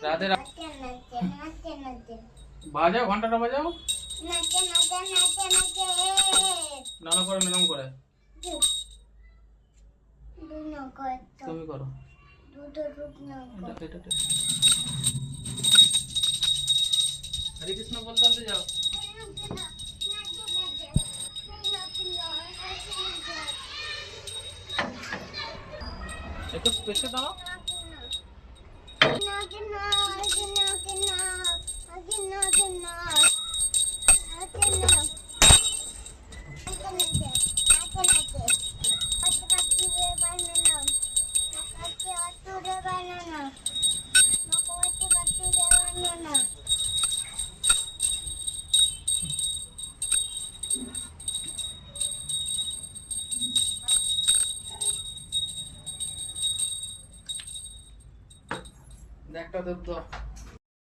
রাধে বাজাও, ঘন্টাটা বাজাও। নানা করে নাম করে তুমি করো। হরে কৃষ্ণ বলতে বলতে যাও। একটু পেছে দাও। একটা দেব তো।